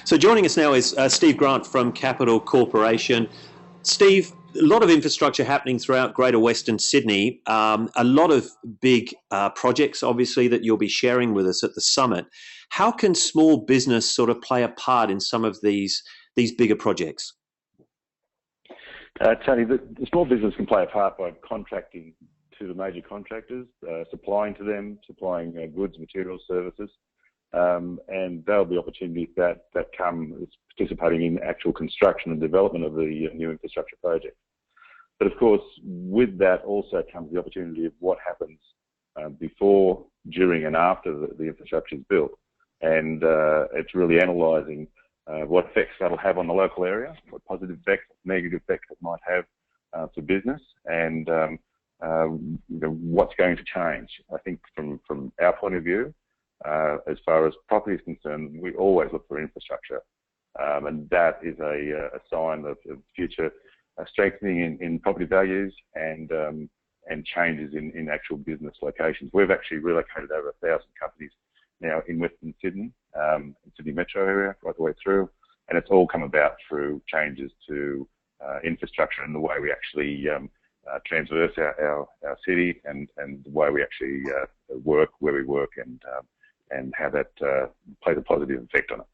So joining us now is Steve Grant from Capital Corporation. Steve, a lot of infrastructure happening throughout Greater Western Sydney, a lot of big projects, obviously, that you'll be sharing with us at the summit. How can small business sort of play a part in some of these bigger projects? Tony, the small business can play a part by contracting to the major contractors, supplying to them, supplying goods, materials, services, and there'll be opportunities that come participating in actual construction and development of the new infrastructure project. But of course, with that also comes the opportunity of what happens before, during and after the infrastructure is built. And it's really analysing what effects that'll have on the local area, what positive effects, negative effects it might have to business, and what's going to change. I think from our point of view, as far as property is concerned, we always look for infrastructure, and that is a sign of future strengthening in property values and changes in actual business locations. We've actually relocated over 1,000 companies now in Western Sydney, Sydney metro area, right the way through, and it's all come about through changes to infrastructure and the way we actually transverse our city and the way we actually work, where we work, and how that plays a positive effect on it.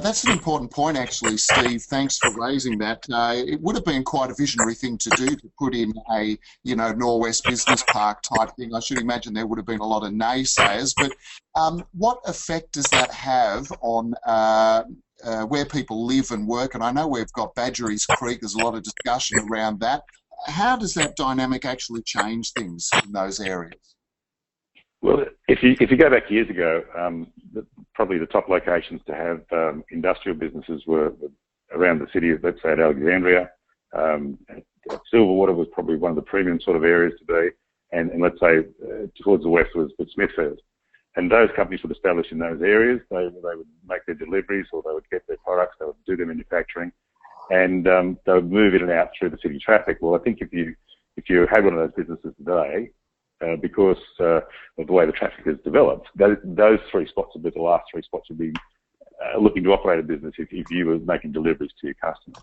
That's an important point, actually, Steve. Thanks for raising that. It would have been quite a visionary thing to do, to put in a, Norwest Business Park type thing. I should imagine there would have been a lot of naysayers. But what effect does that have on where people live and work? And I know we've got Badgerys Creek. There's a lot of discussion around that. How does that dynamic actually change things in those areas? Well, if you go back years ago, probably the top locations to have industrial businesses were around the city of, let's say, at Alexandria. Silverwater was probably one of the premium sort of areas to be, and let's say towards the west was Smithfield. And those companies would establish in those areas. They would make their deliveries, or they would get their products, they would do their manufacturing, and they would move in and out through the city traffic. Well, I think if you had one of those businesses today, because of the way the traffic has developed, those three spots would be the last three spots would be looking to operate a business if you were making deliveries to your customers.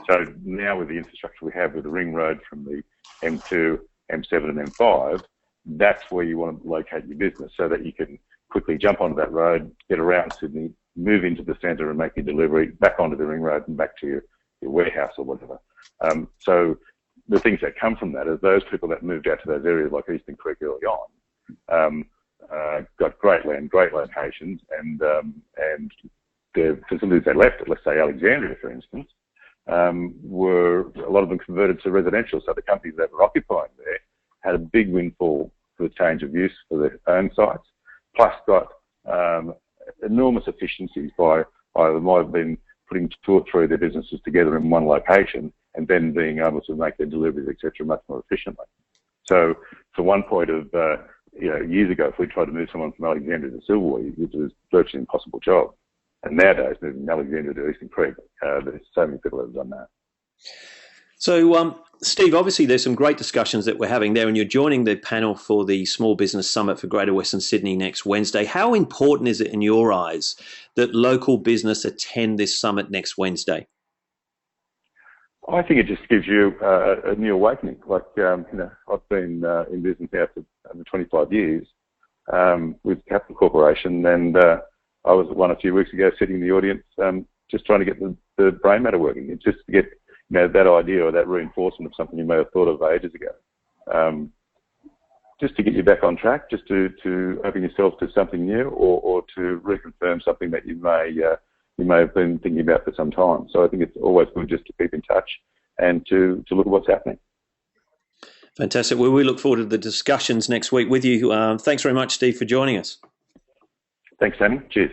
So now with the infrastructure we have with the ring road from the M2, M7 and M5, that's where you want to locate your business so that you can quickly jump onto that road, get around Sydney, move into the centre and make your delivery, back onto the ring road and back to your warehouse or whatever. So the things that come from that is those people that moved out to those areas like Eastern Creek early on got great land, great locations, and the facilities they left at, let's say, Alexandria, for instance, were a lot of them converted to residential. So the companies that were occupying there had a big windfall for the change of use for their own sites, plus got enormous efficiencies by either might have been putting two or three of their businesses together in one location and then being able to make their deliveries, etc., much more efficiently. So, for one point of, years ago, if we tried to move someone from Alexandria to Silverwater, it was virtually an impossible job. And nowadays, moving Alexandria to Eastern Creek, there's so many people that have done that. So, Steve, obviously there's some great discussions that we're having there, and you're joining the panel for the Small Business Summit for Greater Western Sydney next Wednesday. How important is it in your eyes that local business attend this summit next Wednesday? I think it just gives you a new awakening. Like, I've been in business now for over 25 years with Capital Corporation, and I was at one a few weeks ago sitting in the audience just trying to get the brain matter working. It's just to get that idea or that reinforcement of something you may have thought of ages ago. Just to get you back on track, just to open yourself to something new or to reconfirm something that you may have been thinking about for some time. So I think it's always good just to keep in touch and to look at what's happening. Fantastic. Well, we look forward to the discussions next week with you. Thanks very much, Steve, for joining us. Thanks, Sammy. Cheers.